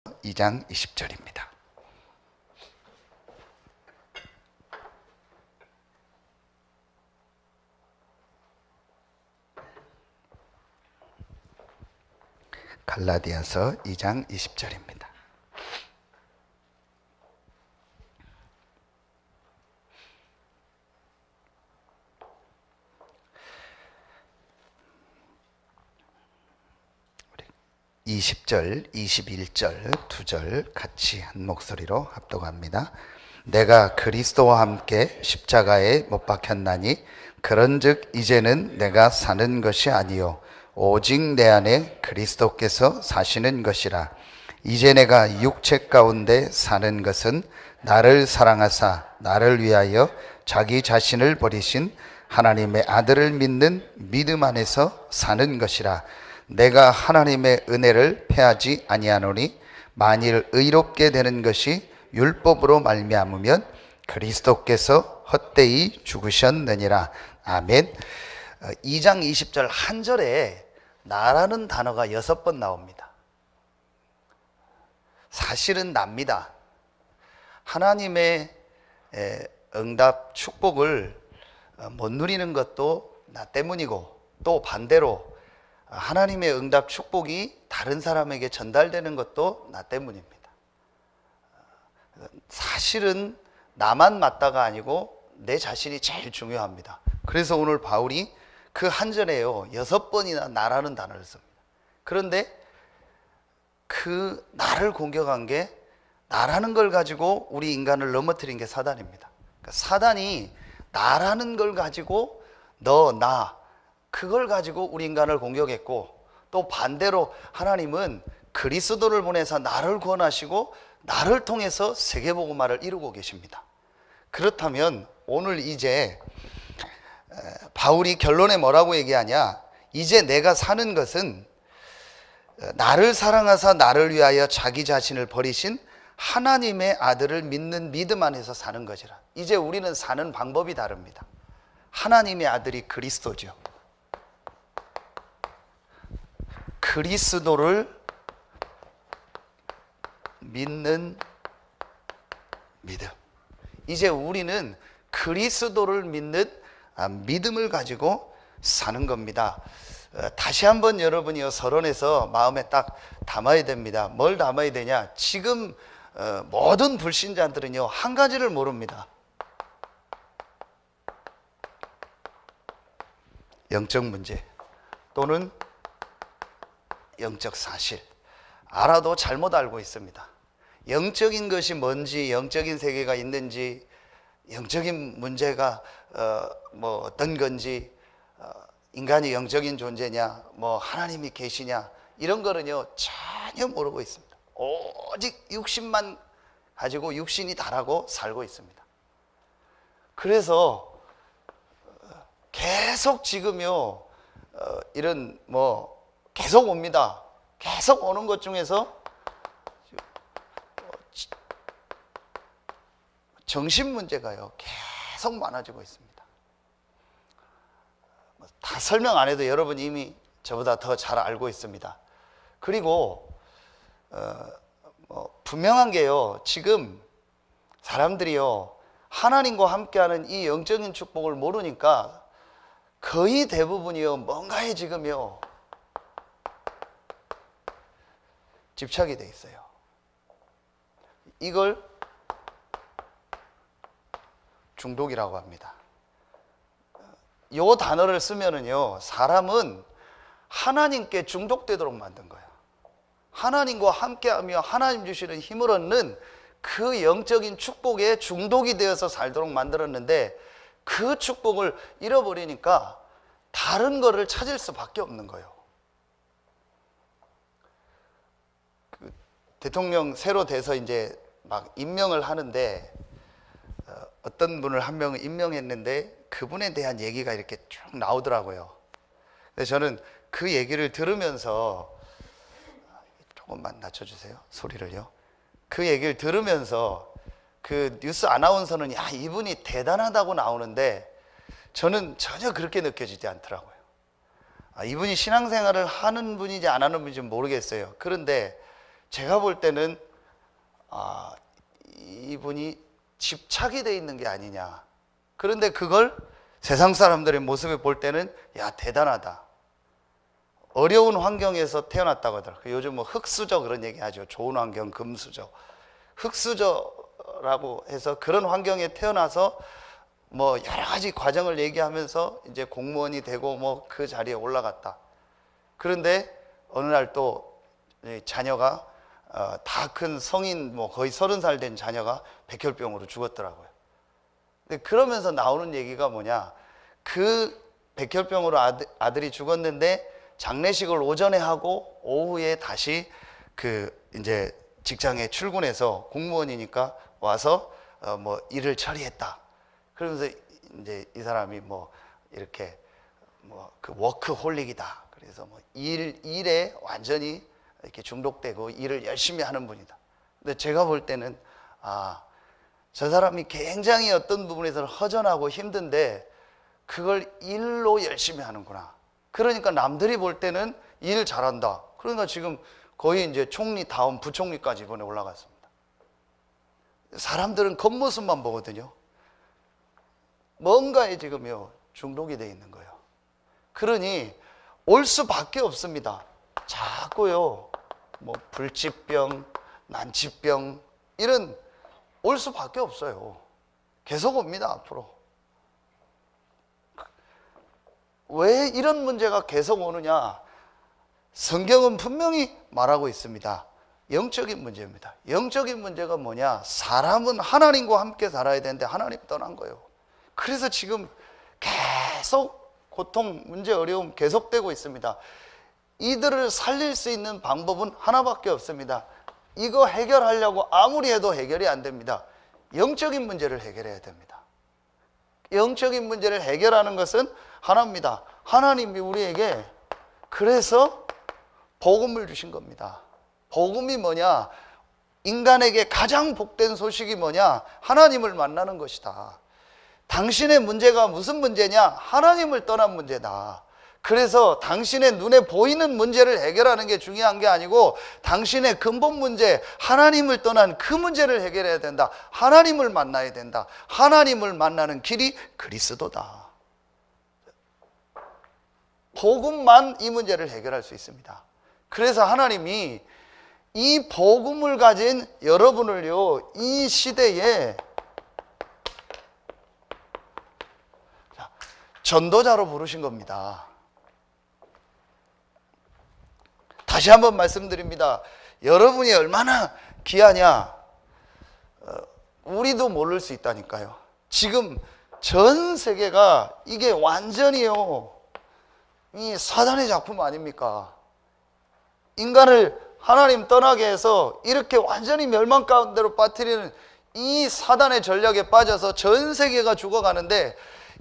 2장 20절입니다. 갈라디아서 2장 20절입니다. 우리 20절, 21절 두 절 같이 한 목소리로 합독합니다. 내가 그리스도와 함께 십자가에 못 박혔나니 그런즉 이제는 내가 사는 것이 아니요 오직 내 안에 그리스도께서 사시는 것이라. 이제 내가 육체 가운데 사는 것은 나를 사랑하사 나를 위하여 자기 자신을 버리신 하나님의 아들을 믿는 믿음 안에서 사는 것이라. 내가 하나님의 은혜를 패하지 아니하노니 만일 의롭게 되는 것이 율법으로 말미암으면 그리스도께서 헛되이 죽으셨느니라. 아멘. 2장 20절 한 절에 나라는 단어가 6번 나옵니다. 사실은 납니다. 하나님의 응답, 축복을 못 누리는 것도 나 때문이고, 또 반대로 하나님의 응답, 축복이 다른 사람에게 전달되는 것도 나 때문입니다. 사실은 나만 맞다가 아니고 내 자신이 제일 중요합니다. 그래서 오늘 바울이 그 한 절에요 6번이나 나라는 단어를 씁니다. 그런데 그 나를 공격한 게, 나라는 걸 가지고 우리 인간을 넘어뜨린 게 사단입니다. 그러니까 사단이 나라는 걸 가지고 너, 나, 그걸 가지고 우리 인간을 공격했고, 또 반대로 하나님은 그리스도를 보내서 나를 구원하시고 나를 통해서 세계복음화를 이루고 계십니다. 그렇다면 오늘 이제 바울이 결론에 뭐라고 얘기하냐? 이제 내가 사는 것은 나를 사랑하사 나를 위하여 자기 자신을 버리신 하나님의 아들을 믿는 믿음 안에서 사는 것이라. 이제 우리는 사는 방법이 다릅니다. 하나님의 아들이 그리스도죠. 그리스도를 믿는 믿음. 이제 우리는 그리스도를 믿는 믿음을 가지고 사는 겁니다. 다시 한번 여러분이 서론에서 마음에 딱 담아야 됩니다. 뭘 담아야 되냐? 지금 모든 불신자들은요 한 가지를 모릅니다. 영적 문제 또는 영적 사실, 알아도 잘못 알고 있습니다. 영적인 것이 뭔지, 영적인 세계가 있는지, 영적인 문제가 뭐 어떤 건지, 인간이 영적인 존재냐, 뭐 하나님이 계시냐, 이런 거는요 전혀 모르고 있습니다. 오직 육신만 가지고 육신이 다라고 살고 있습니다. 그래서 계속 지금요 이런 뭐 계속 옵니다. 계속 오는 것 중에서 정신 문제가요 계속 많아지고 있습니다. 다 설명 안 해도 여러분이 이미 저보다 더 잘 알고 있습니다. 그리고 분명한 게요, 지금 사람들이요 하나님과 함께하는 이 영적인 축복을 모르니까 거의 대부분이요 뭔가에 지금요 집착이 돼 있어요. 이걸 중독이라고 합니다. 이 단어를 쓰면은요 사람은 하나님께 중독되도록 만든 거예요. 하나님과 함께하며 하나님 주시는 힘을 얻는 그 영적인 축복에 중독이 되어서 살도록 만들었는데, 그 축복을 잃어버리니까 다른 거를 찾을 수밖에 없는 거예요. 대통령 새로 돼서 이제 막 임명을 하는데 어떤 분을 한 명을 임명했는데 그분에 대한 얘기가 이렇게 쭉 나오더라고요. 그래서 저는 그 얘기를 들으면서, 조금만 낮춰주세요 소리를요. 그 얘기를 들으면서 그 뉴스 아나운서는 야 이분이 대단하다고 나오는데 저는 전혀 그렇게 느껴지지 않더라고요. 이분이 신앙생활을 하는 분인지 안 하는 분인지 모르겠어요. 그런데 제가 볼 때는 이분이 집착이 돼 있는 게 아니냐. 그런데 그걸 세상 사람들의 모습을 볼 때는 야, 대단하다. 어려운 환경에서 태어났다고 하더라고요. 요즘 뭐 흙수저 그런 얘기 하죠. 좋은 환경, 금수저. 흙수저라고 해서 그런 환경에 태어나서 뭐 여러 가지 과정을 얘기하면서 이제 공무원이 되고 뭐 그 자리에 올라갔다. 그런데 어느 날 또 자녀가 다 큰 성인, 뭐 거의 30살 된 자녀가 백혈병으로 죽었더라고요. 근데 그러면서 나오는 얘기가 뭐냐, 그 백혈병으로 아들이 죽었는데 장례식을 오전에 하고 오후에 다시 그 이제 직장에 출근해서 공무원이니까 와서 뭐 일을 처리했다. 그러면서 이제 이 사람이 뭐 이렇게 뭐 그 워크홀릭이다. 그래서 뭐 일에 완전히 이렇게 중독되고 일을 열심히 하는 분이다. 근데 제가 볼 때는 저 사람이 굉장히 어떤 부분에서는 허전하고 힘든데 그걸 일로 열심히 하는구나. 그러니까 남들이 볼 때는 일 잘한다. 그러니까 지금 거의 이제 총리 다음 부총리까지 이번에 올라갔습니다. 사람들은 겉모습만 보거든요. 뭔가에 지금요 중독이 돼 있는 거예요. 그러니 올 수밖에 없습니다. 자꾸요 뭐 불치병, 난치병 이런 올 수밖에 없어요. 계속 옵니다. 앞으로. 왜 이런 문제가 계속 오느냐? 성경은 분명히 말하고 있습니다. 영적인 문제입니다. 영적인 문제가 뭐냐? 사람은 하나님과 함께 살아야 되는데 하나님 떠난 거예요. 그래서 지금 계속 고통, 문제, 어려움 계속되고 있습니다. 이들을 살릴 수 있는 방법은 하나밖에 없습니다. 이거 해결하려고 아무리 해도 해결이 안 됩니다. 영적인 문제를 해결해야 됩니다. 영적인 문제를 해결하는 것은 하나입니다. 하나님이 우리에게 그래서 복음을 주신 겁니다. 복음이 뭐냐? 인간에게 가장 복된 소식이 뭐냐? 하나님을 만나는 것이다. 당신의 문제가 무슨 문제냐? 하나님을 떠난 문제다. 그래서 당신의 눈에 보이는 문제를 해결하는 게 중요한 게 아니고 당신의 근본 문제, 하나님을 떠난 그 문제를 해결해야 된다. 하나님을 만나야 된다. 하나님을 만나는 길이 그리스도다. 복음만 이 문제를 해결할 수 있습니다. 그래서 하나님이 이 복음을 가진 여러분을요, 이 시대에 전도자로 부르신 겁니다. 다시 한번 말씀드립니다. 여러분이 얼마나 귀하냐, 우리도 모를 수 있다니까요. 지금 전 세계가 이게 완전히요, 이 사단의 작품 아닙니까? 인간을 하나님 떠나게 해서 이렇게 완전히 멸망 가운데로 빠뜨리는 이 사단의 전략에 빠져서 전 세계가 죽어가는데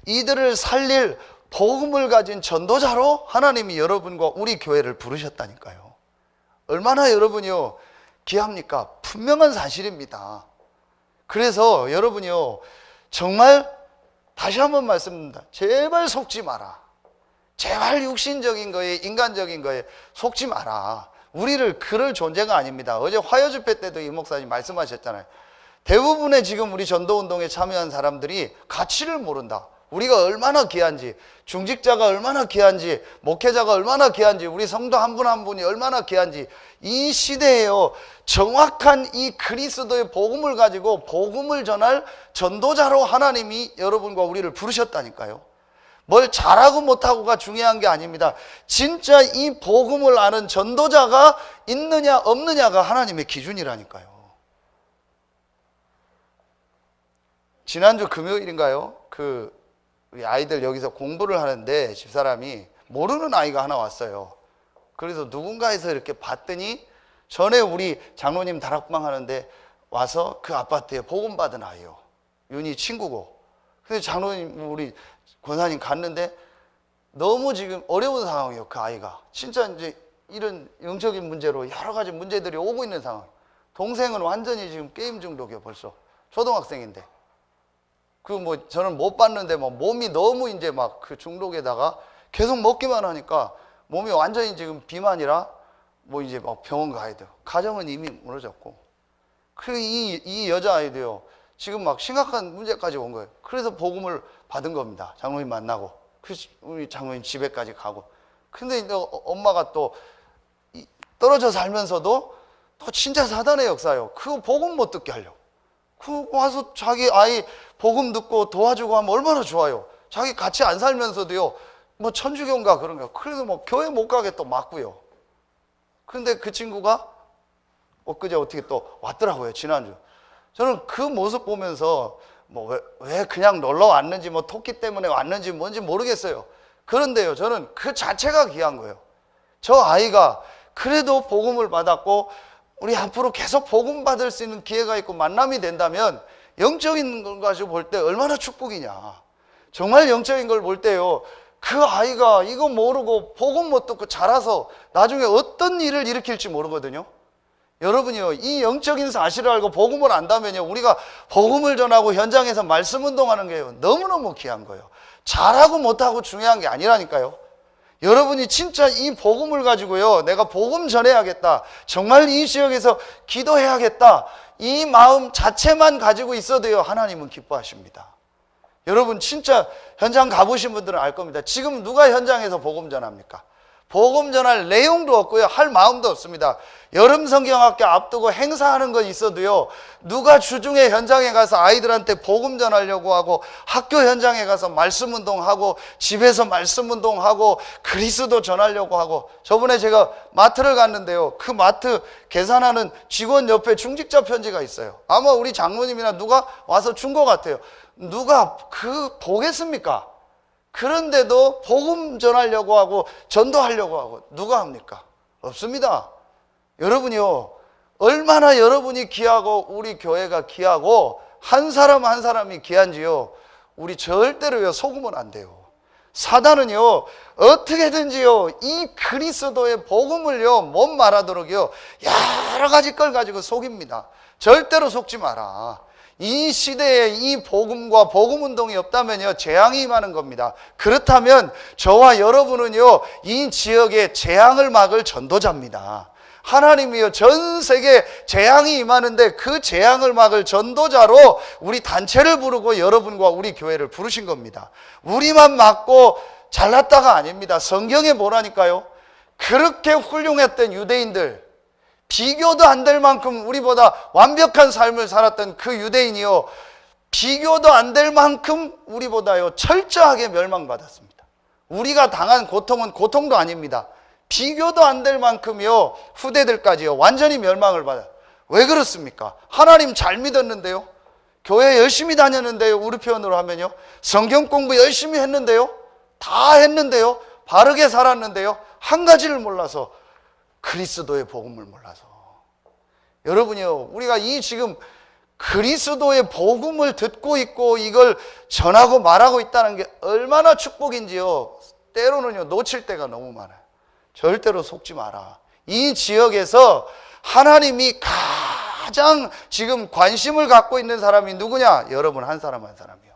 이들을 살릴 복음을 가진 전도자로 하나님이 여러분과 우리 교회를 부르셨다니까요. 얼마나 여러분이요 귀합니까? 분명한 사실입니다. 그래서 여러분이요 정말 다시 한번 말씀드립니다. 제발 속지 마라. 제발 육신적인 거에, 인간적인 거에 속지 마라. 우리를 그럴 존재가 아닙니다. 어제 화요집회 때도 이 목사님 말씀하셨잖아요. 대부분의 지금 우리 전도운동에 참여한 사람들이 가치를 모른다. 우리가 얼마나 귀한지, 중직자가 얼마나 귀한지, 목회자가 얼마나 귀한지, 우리 성도 한 분 한 분이 얼마나 귀한지, 이 시대에요 정확한 이 그리스도의 복음을 가지고 복음을 전할 전도자로 하나님이 여러분과 우리를 부르셨다니까요. 뭘 잘하고 못하고가 중요한 게 아닙니다. 진짜 이 복음을 아는 전도자가 있느냐 없느냐가 하나님의 기준이라니까요. 지난주 금요일인가요? 우리 아이들 여기서 공부를 하는데 집사람이 모르는 아이가 하나 왔어요. 그래서 누군가에서 이렇게 봤더니 전에 우리 장로님 다락방 하는데 와서 그 아파트에 복음 받은 아이요. 윤희 친구고. 근데 장로님 우리 권사님 갔는데 너무 지금 어려운 상황이에요. 그 아이가 진짜 이제 이런 영적인 문제로 여러 가지 문제들이 오고 있는 상황. 동생은 완전히 지금 게임 중독이에요. 벌써 초등학생인데 그 뭐 저는 못 봤는데 뭐 몸이 너무 이제 막 그 중독에다가 계속 먹기만 하니까 몸이 완전히 지금 비만이라 뭐 이제 막 병원 가야 돼요. 가정은 이미 무너졌고. 그리고 이 여자아이도요, 지금 막 심각한 문제까지 온 거예요. 그래서 복음을 받은 겁니다. 장로님 만나고. 우리 장로님 집에까지 가고. 근데 엄마가 또 떨어져 살면서도 또 진짜 사단의 역사예요. 그거 복음 못 듣게 하려고. 그 와서 자기 아이 복음 듣고 도와주고 하면 얼마나 좋아요. 자기 같이 안 살면서도요, 뭐 천주교인가 그런 거. 그래도 뭐 교회 못 가게 또 막고요. 그런데 그 친구가 엊그제 어떻게 또 왔더라고요, 지난주. 저는 그 모습 보면서 뭐 왜 그냥 놀러 왔는지, 뭐 토끼 때문에 왔는지 뭔지 모르겠어요. 그런데요, 저는 그 자체가 귀한 거예요. 저 아이가 그래도 복음을 받았고, 우리 앞으로 계속 복음 받을 수 있는 기회가 있고 만남이 된다면 영적인 걸 가지고 볼 때 얼마나 축복이냐. 정말 영적인 걸 볼 때요, 그 아이가 이거 모르고 복음 못 듣고 자라서 나중에 어떤 일을 일으킬지 모르거든요. 여러분이요, 이 영적인 사실을 알고 복음을 안다면요, 우리가 복음을 전하고 현장에서 말씀 운동하는 게요, 너무너무 귀한 거예요. 잘하고 못하고 중요한 게 아니라니까요. 여러분이 진짜 이 복음을 가지고요, 내가 복음 전해야겠다, 정말 이 지역에서 기도해야겠다, 이 마음 자체만 가지고 있어도요, 하나님은 기뻐하십니다. 여러분 진짜 현장 가보신 분들은 알 겁니다. 지금 누가 현장에서 복음 전합니까? 복음 전할 내용도 없고요, 할 마음도 없습니다. 여름 성경학교 앞두고 행사하는 건 있어도요, 누가 주중에 현장에 가서 아이들한테 복음 전하려고 하고, 학교 현장에 가서 말씀 운동하고, 집에서 말씀 운동하고, 그리스도 전하려고 하고. 저번에 제가 마트를 갔는데요, 그 마트 계산하는 직원 옆에 중직자 편지가 있어요. 아마 우리 장로님이나 누가 와서 준 것 같아요. 누가 보겠습니까? 그런데도 복음 전하려고 하고 전도하려고 하고 누가 합니까? 없습니다. 여러분이요, 얼마나 여러분이 귀하고 우리 교회가 귀하고 한 사람 한 사람이 귀한지요, 우리 절대로요 속으면 안 돼요. 사단은요 어떻게든지요 이 그리스도의 복음을요 못 말하도록요 여러 가지 걸 가지고 속입니다. 절대로 속지 마라. 이 시대에 이 복음과 복음 운동이 없다면요 재앙이 임하는 겁니다. 그렇다면 저와 여러분은요 이 지역에 재앙을 막을 전도자입니다. 하나님이요 전 세계 재앙이 임하는데 그 재앙을 막을 전도자로 우리 단체를 부르고 여러분과 우리 교회를 부르신 겁니다. 우리만 막고 잘났다가 아닙니다. 성경에 뭐라니까요? 그렇게 훌륭했던 유대인들, 비교도 안 될 만큼 우리보다 완벽한 삶을 살았던 그 유대인이요 비교도 안 될 만큼 우리보다요 철저하게 멸망받았습니다. 우리가 당한 고통은 고통도 아닙니다. 비교도 안 될 만큼요 후대들까지요 완전히 멸망을 받아요. 왜 그렇습니까? 하나님 잘 믿었는데요, 교회 열심히 다녔는데요, 우리 표현으로 하면요 성경 공부 열심히 했는데요, 다 했는데요, 바르게 살았는데요, 한 가지를 몰라서, 그리스도의 복음을 몰라서. 여러분이요 우리가 이 지금 그리스도의 복음을 듣고 있고 이걸 전하고 말하고 있다는 게 얼마나 축복인지요 때로는요 놓칠 때가 너무 많아요. 절대로 속지 마라. 이 지역에서 하나님이 가장 지금 관심을 갖고 있는 사람이 누구냐? 여러분 한 사람 한 사람이요.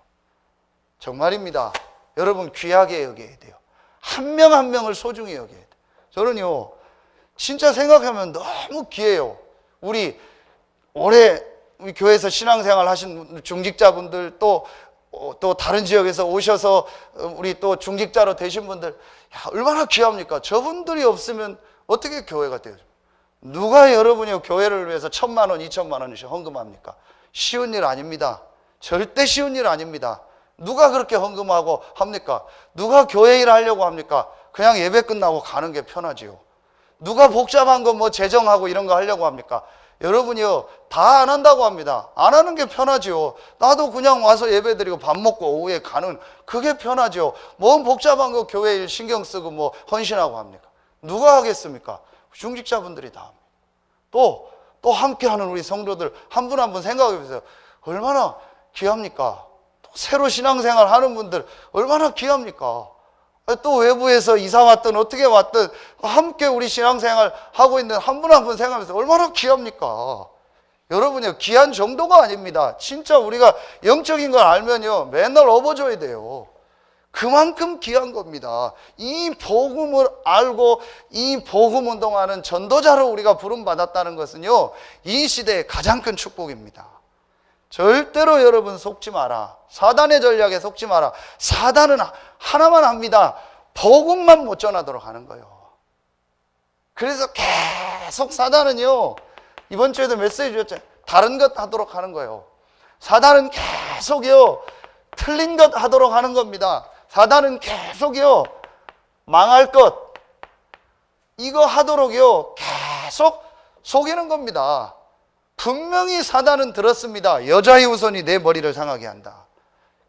정말입니다. 여러분 귀하게 여겨야 돼요. 한 명 한 명을 소중히 여겨야 돼요. 저는요 진짜 생각하면 너무 귀해요. 우리 올해 우리 교회에서 신앙생활 하신 중직자분들, 또 다른 지역에서 오셔서 우리 또 중직자로 되신 분들, 야, 얼마나 귀합니까? 저분들이 없으면 어떻게 교회가 돼요? 누가 여러분이 교회를 위해서 1,000만 원, 2,000만 원씩 헌금합니까? 쉬운 일 아닙니다. 절대 쉬운 일 아닙니다. 누가 그렇게 헌금하고 합니까? 누가 교회 일 하려고 합니까? 그냥 예배 끝나고 가는 게 편하지요. 누가 복잡한 거 뭐 재정하고 이런 거 하려고 합니까? 여러분이요 다 안 한다고 합니다. 안 하는 게 편하지요. 나도 그냥 와서 예배 드리고 밥 먹고 오후에 가는 그게 편하죠. 뭔 복잡한 거 교회 일 신경 쓰고 뭐 헌신하고 합니까? 누가 하겠습니까? 중직자분들이 다 합니다. 또 함께하는 우리 성도들 한 분 한 분 생각해 보세요. 얼마나 귀합니까? 또 새로 신앙생활 하는 분들 얼마나 귀합니까? 또 외부에서 이사 왔든 어떻게 왔든 함께 우리 신앙생활 하고 있는 한 분 한 분 생각하면서 얼마나 귀합니까? 여러분요 귀한 정도가 아닙니다. 진짜 우리가 영적인 걸 알면요 맨날 업어줘야 돼요. 그만큼 귀한 겁니다. 이 복음을 알고 이 복음 운동하는 전도자로 우리가 부름받았다는 것은요, 이 시대의 가장 큰 축복입니다. 절대로 여러분 속지 마라. 사단의 전략에 속지 마라. 사단은 하나만 합니다. 복음만 못 전하도록 하는 거예요. 그래서 계속 사단은요, 이번 주에도 메시지 줬죠. 다른 것 하도록 하는 거예요. 사단은 계속요, 틀린 것 하도록 하는 겁니다. 사단은 계속요, 망할 것, 이거 하도록요, 계속 속이는 겁니다. 분명히 사단은 들었습니다. 여자의 후손이 내 머리를 상하게 한다.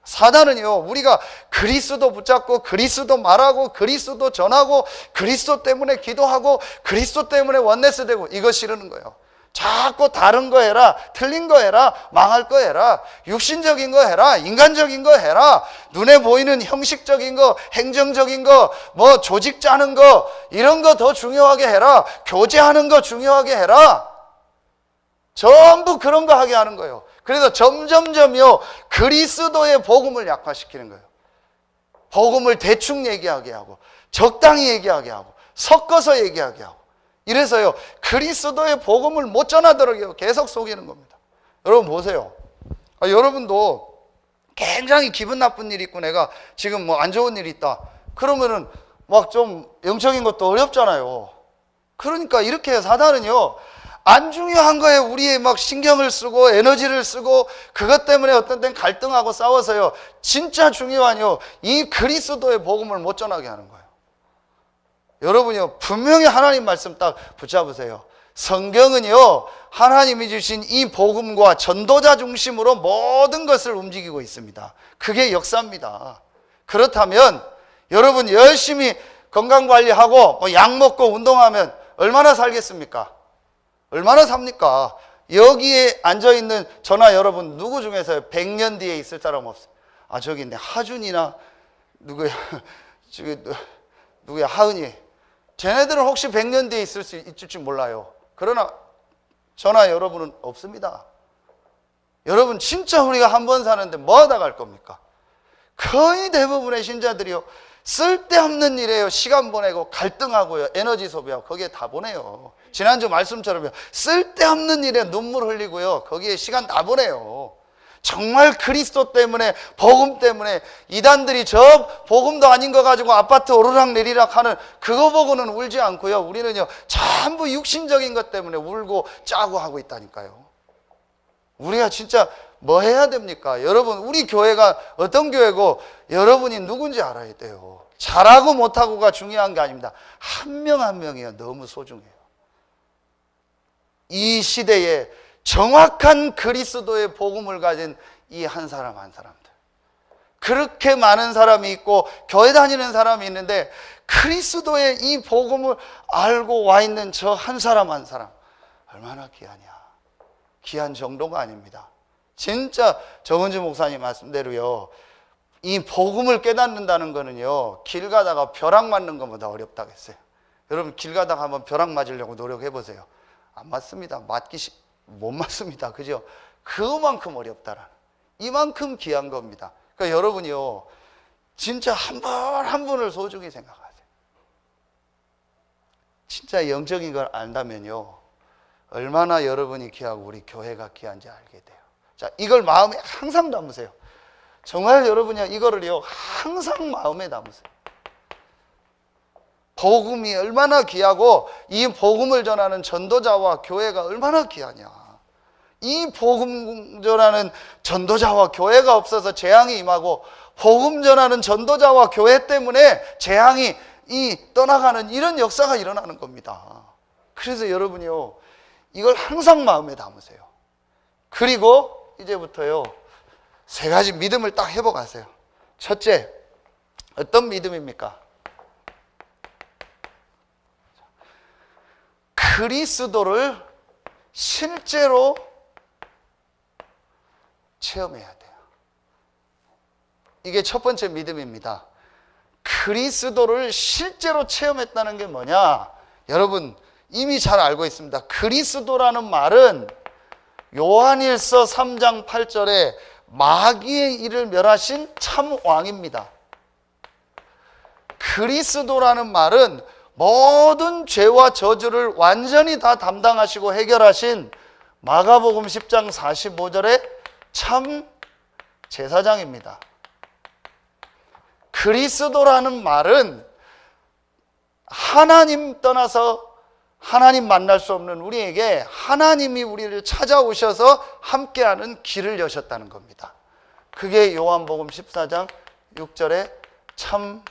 사단은요, 우리가 그리스도 붙잡고 그리스도 말하고 그리스도 전하고 그리스도 때문에 기도하고 그리스도 때문에 원네스 되고 이거 싫어하는 거예요. 자꾸 다른 거 해라, 틀린 거 해라, 망할 거 해라, 육신적인 거 해라, 인간적인 거 해라, 눈에 보이는 형식적인 거, 행정적인 거, 뭐 조직 짜는 거, 이런 거 더 중요하게 해라, 교제하는 거 중요하게 해라. 전부 그런 거 하게 하는 거예요. 그래서 점점점요, 그리스도의 복음을 약화시키는 거예요. 복음을 대충 얘기하게 하고 적당히 얘기하게 하고 섞어서 얘기하게 하고, 이래서요, 그리스도의 복음을 못 전하도록 계속 속이는 겁니다. 여러분 보세요. 여러분도 굉장히 기분 나쁜 일이 있고 내가 지금 뭐 안 좋은 일이 있다 그러면은 막 좀 영적인 것도 어렵잖아요. 그러니까 이렇게 사단은요, 안 중요한 거에 우리의 막 신경을 쓰고 에너지를 쓰고 그것 때문에 어떤 때는 갈등하고 싸워서요, 진짜 중요한요, 이 그리스도의 복음을 못 전하게 하는 거예요. 여러분이요, 분명히 하나님 말씀 딱 붙잡으세요. 성경은요, 하나님이 주신 이 복음과 전도자 중심으로 모든 것을 움직이고 있습니다. 그게 역사입니다. 그렇다면 여러분 열심히 건강관리하고 약 먹고 운동하면 얼마나 살겠습니까? 얼마나 삽니까? 여기에 앉아있는 저나 여러분 누구 중에서 100년 뒤에 있을 사람 없어요? 저기 있네, 하준이나 누구야, 누구야, 하은이. 쟤네들은 혹시 100년 뒤에 있을지 몰라요. 그러나 저나 여러분은 없습니다. 여러분 진짜 우리가 한 번 사는데 뭐 하다 갈 겁니까? 거의 대부분의 신자들이요, 쓸데없는 일에요 시간 보내고 갈등하고요, 에너지 소비하고 거기에 다 보내요. 지난주 말씀처럼요, 쓸데없는 일에 눈물 흘리고요, 거기에 시간 다 보내요. 정말 그리스도 때문에, 복음 때문에 이단들이 저 복음도 아닌 거 가지고 아파트 오르락 내리락 하는 그거 보고는 울지 않고요, 우리는요 전부 육신적인 것 때문에 울고 짜고 하고 있다니까요. 우리가 진짜 뭐 해야 됩니까? 여러분, 우리 교회가 어떤 교회고 여러분이 누군지 알아야 돼요. 잘하고 못하고가 중요한 게 아닙니다. 한 명 한 명이요, 너무 소중해요. 이 시대에 정확한 그리스도의 복음을 가진 이 한 사람 한 사람들, 그렇게 많은 사람이 있고 교회 다니는 사람이 있는데 그리스도의 이 복음을 알고 와 있는 저 한 사람 한 사람 얼마나 귀하냐. 귀한 정도가 아닙니다. 진짜 정은주 목사님 말씀대로요, 이 복음을 깨닫는다는 거는요, 길 가다가 벼락 맞는 것보다 어렵다고 했어요. 여러분 길 가다가 한번 벼락 맞으려고 노력해 보세요. 안 맞습니다. 못 맞습니다. 그죠? 그만큼 어렵다라는, 이만큼 귀한 겁니다. 그러니까 여러분이요, 진짜 한 분 한 분을 소중히 생각하세요. 진짜 영적인 걸 안다면요, 얼마나 여러분이 귀하고 우리 교회가 귀한지 알게 돼요. 자, 이걸 마음에 항상 담으세요. 정말 여러분이 이거를요 항상 마음에 담으세요. 복음이 얼마나 귀하고 이 복음을 전하는 전도자와 교회가 얼마나 귀하냐. 이 복음 전하는 전도자와 교회가 없어서 재앙이 임하고, 복음 전하는 전도자와 교회 때문에 재앙이 떠나가는 이런 역사가 일어나는 겁니다. 그래서 여러분이요, 이걸 항상 마음에 담으세요. 그리고 이제부터요 3가지 믿음을 딱 회복하세요. 첫째, 어떤 믿음입니까? 그리스도를 실제로 체험해야 돼요. 이게 첫 번째 믿음입니다. 그리스도를 실제로 체험했다는 게 뭐냐? 여러분 이미 잘 알고 있습니다. 그리스도라는 말은 요한일서 3장 8절에 마귀의 일을 멸하신 참 왕입니다. 그리스도라는 말은 모든 죄와 저주를 완전히 다 담당하시고 해결하신 마가복음 10장 45절의 참 제사장입니다. 그리스도라는 말은 하나님 떠나서 하나님 만날 수 없는 우리에게 하나님이 우리를 찾아오셔서 함께하는 길을 여셨다는 겁니다. 그게 요한복음 14장 6절에 참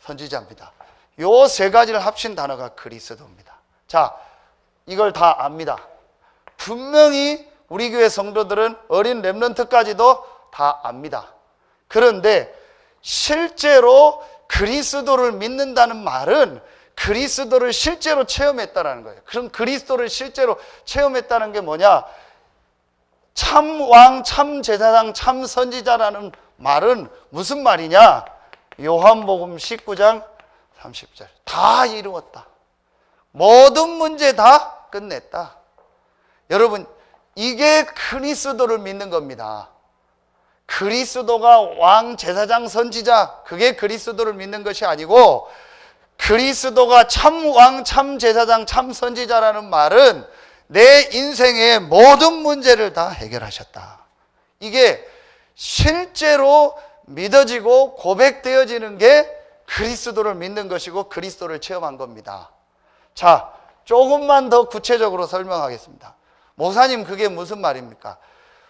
선지자입니다. 요 세 가지를 합친 단어가 그리스도입니다. 자, 이걸 다 압니다. 분명히 우리 교회 성도들은 어린 렘넌트까지도 다 압니다. 그런데 실제로 그리스도를 믿는다는 말은 그리스도를 실제로 체험했다는 거예요. 그럼 그리스도를 실제로 체험했다는 게 뭐냐? 참 왕, 참 제사장, 참 선지자라는 말은 무슨 말이냐? 요한복음 19장 30절. 다 이루었다. 모든 문제 다 끝냈다. 여러분, 이게 그리스도를 믿는 겁니다. 그리스도가 왕, 제사장, 선지자, 그게 그리스도를 믿는 것이 아니고, 그리스도가 참 왕, 참 제사장, 참 선지자라는 말은 내 인생의 모든 문제를 다 해결하셨다. 이게 실제로 믿어지고 고백되어지는 게 그리스도를 믿는 것이고 그리스도를 체험한 겁니다. 자, 조금만 더 구체적으로 설명하겠습니다. 목사님, 그게 무슨 말입니까?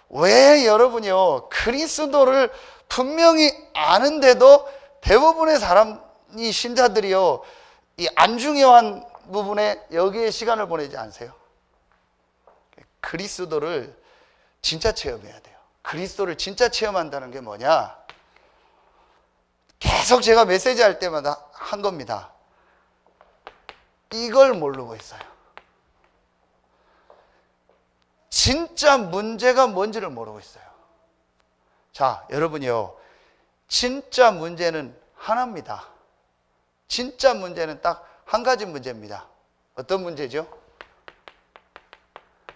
왜 여러분이요, 그리스도를 분명히 아는데도 대부분의 사람이, 신자들이요, 이 안중요한 부분에 여기에 시간을 보내지 않으세요? 그리스도를 진짜 체험해야 돼요. 그리스도를 진짜 체험한다는 게 뭐냐? 계속 제가 메시지 할 때마다 한 겁니다. 이걸 모르고 있어요. 진짜 문제가 뭔지를 모르고 있어요. 자, 여러분이요, 진짜 문제는 하나입니다. 진짜 문제는 딱 한 가지 문제입니다. 어떤 문제죠?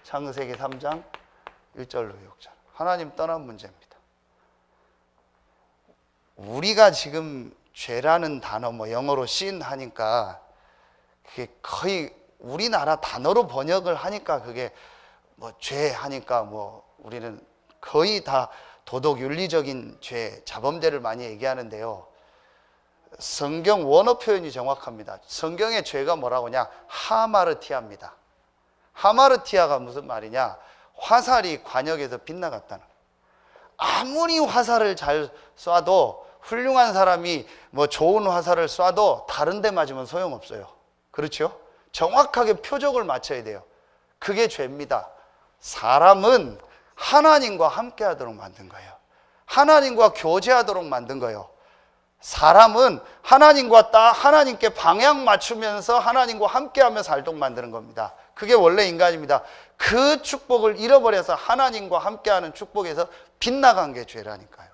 창세기 3장 1절로 6절. 하나님 떠난 문제입니다. 우리가 지금 죄라는 단어, 영어로 sin 하니까 그게 거의 우리나라 단어로 번역을 하니까 그게 죄 하니까 우리는 거의 다 도덕 윤리적인 죄, 자범죄를 많이 얘기하는데요. 성경 원어 표현이 정확합니다. 성경의 죄가 뭐라고 하냐? 하마르티아입니다. 하마르티아가 무슨 말이냐? 화살이 관역에서 빗나갔다는. 아무리 화살을 잘 쏴도, 훌륭한 사람이 좋은 화살을 쏴도 다른 데 맞으면 소용없어요. 그렇죠? 정확하게 표적을 맞춰야 돼요. 그게 죄입니다. 사람은 하나님과 함께 하도록 만든 거예요. 하나님과 교제하도록 만든 거예요. 사람은 하나님께 방향 맞추면서 하나님과 함께하며 살도록 만드는 겁니다. 그게 원래 인간입니다. 그 축복을 잃어버려서 하나님과 함께하는 축복에서 빗나간 게 죄라니까요.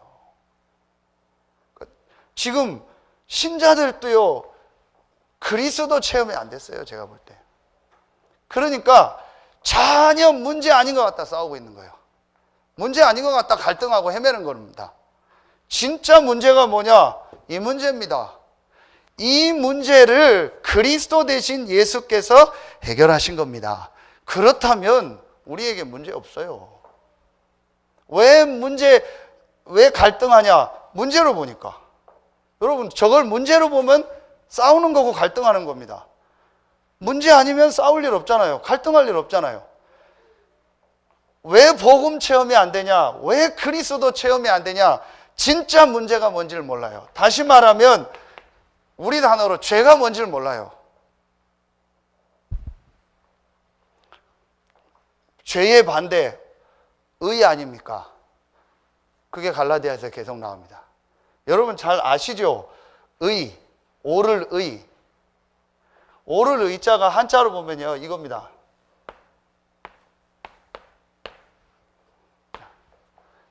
지금 신자들도요, 그리스도 체험이 안 됐어요, 제가 볼 때. 그러니까 전혀 문제 아닌 것 같다 싸우고 있는 거예요. 문제 아닌 것 같다 갈등하고 헤매는 겁니다. 진짜 문제가 뭐냐? 이 문제입니다. 이 문제를 그리스도 대신 예수께서 해결하신 겁니다. 그렇다면 우리에게 문제 없어요. 왜 갈등하냐? 문제로 보니까. 여러분, 저걸 문제로 보면 싸우는 거고 갈등하는 겁니다. 문제 아니면 싸울 일 없잖아요. 갈등할 일 없잖아요. 왜 복음 체험이 안 되냐? 왜 그리스도 체험이 안 되냐? 진짜 문제가 뭔지를 몰라요. 다시 말하면 우리 단어로 죄가 뭔지를 몰라요. 죄의 반대, 의 아닙니까? 그게 갈라디아에서 계속 나옵니다. 여러분 잘 아시죠? 의, 옳을 의. 옳을 의자가 한자로 보면요, 이겁니다.